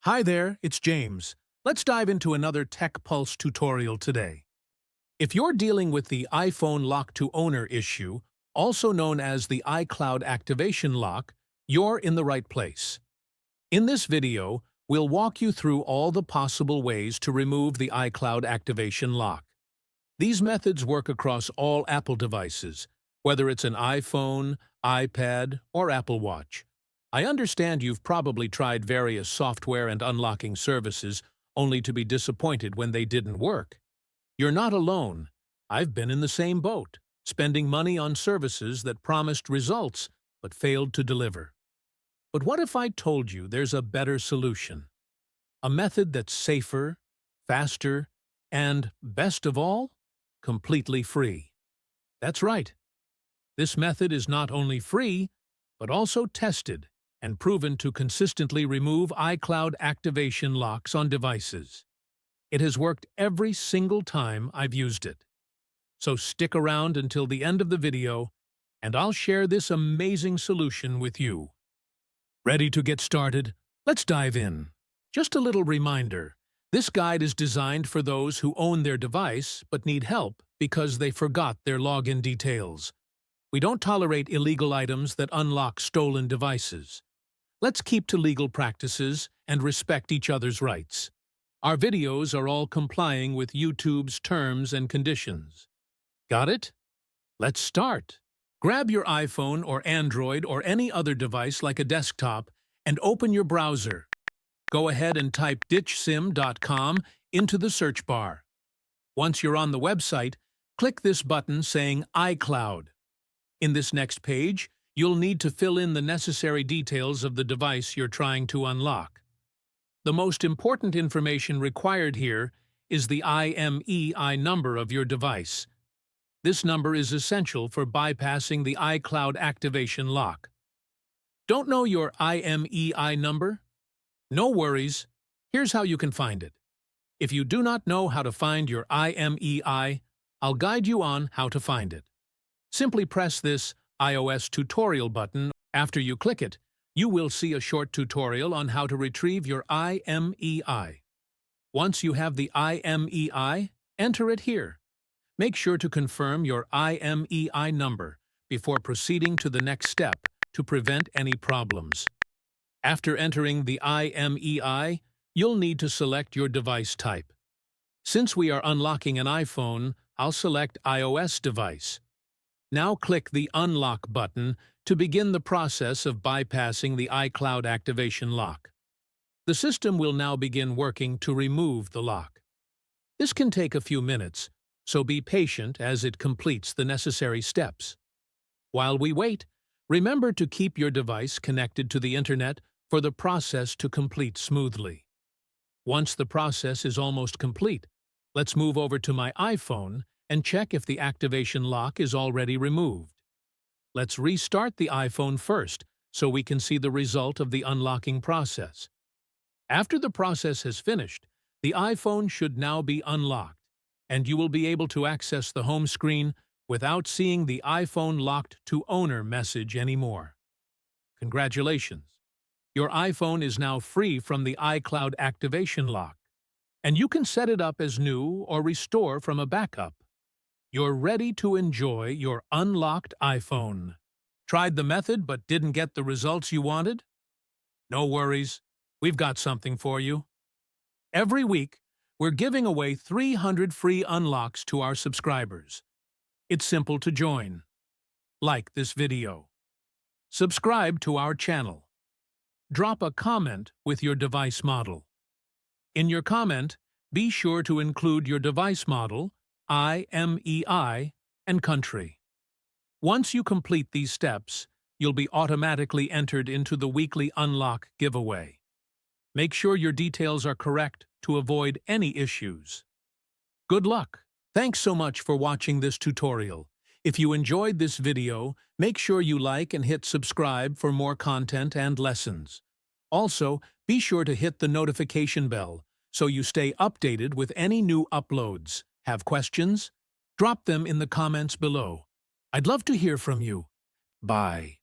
Hi there, it's James. Let's dive into another Tech Pulse tutorial today. If you're dealing with the iPhone lock to owner issue, also known as the iCloud activation lock, you're in the right place. In this video, we'll walk you through all the possible ways to remove the iCloud activation lock. These methods work across all Apple devices, whether it's an iPhone, iPad, or Apple Watch. I understand you've probably tried various software and unlocking services only to be disappointed when they didn't work. You're not alone. I've been in the same boat, spending money on services that promised results but failed to deliver. But what if I told you there's a better solution? A method that's safer, faster, and, best of all, completely free. That's right. This method is not only free, but also tested and proven to consistently remove iCloud activation locks on devices. It has worked every single time I've used it. So stick around until the end of the video, and I'll share this amazing solution with you. Ready to get started? Let's dive in. Just a little reminder, this guide is designed for those who own their device but need help because they forgot their login details. We don't tolerate illegal items that unlock stolen devices. Let's keep to legal practices and respect each other's rights. Our videos are all complying with YouTube's terms and conditions. Got it? Let's start. Grab your iPhone or Android or any other device like a desktop and open your browser. Go ahead and type ditchsim.com into the search bar. Once you're on the website, click this button saying iCloud. In this next page, you'll need to fill in the necessary details of the device you're trying to unlock. The most important information required here is the IMEI number of your device. This number is essential for bypassing the iCloud activation lock. Don't know your IMEI number? No worries. Here's how you can find it. If you do not know how to find your IMEI, I'll guide you on how to find it. Simply press this iOS tutorial button. After you click it, you will see a short tutorial on how to retrieve your IMEI. Once you have the IMEI, enter it here. Make sure to confirm your IMEI number before proceeding to the next step to prevent any problems. After entering the IMEI, you'll need to select your device type. Since we are unlocking an iPhone, I'll select iOS device. Now click the Unlock button to begin the process of bypassing the iCloud activation lock. The system will now begin working to remove the lock. This can take a few minutes, so be patient as it completes the necessary steps. While we wait, remember to keep your device connected to the internet for the process to complete smoothly. Once the process is almost complete, let's move over to my iPhone and check if the activation lock is already removed. Let's restart the iPhone first so we can see the result of the unlocking process. After the process has finished, the iPhone should now be unlocked, and you will be able to access the home screen without seeing the iPhone locked to owner message anymore. Congratulations! Your iPhone is now free from the iCloud activation lock, and you can set it up as new or restore from a backup. You're ready to enjoy your unlocked iPhone. Tried the method but didn't get the results you wanted? No worries, we've got something for you. Every week, we're giving away 300 free unlocks to our subscribers. It's simple to join. Like this video. Subscribe to our channel. Drop a comment with your device model. In your comment, be sure to include your device model, IMEI, and country. Once you complete these steps, you'll be automatically entered into the weekly Unlock giveaway. Make sure your details are correct to avoid any issues. Good luck! Thanks so much for watching this tutorial. If you enjoyed this video, make sure you like and hit subscribe for more content and lessons. Also, be sure to hit the notification bell so you stay updated with any new uploads. Have questions? Drop them in the comments below. I'd love to hear from you. Bye.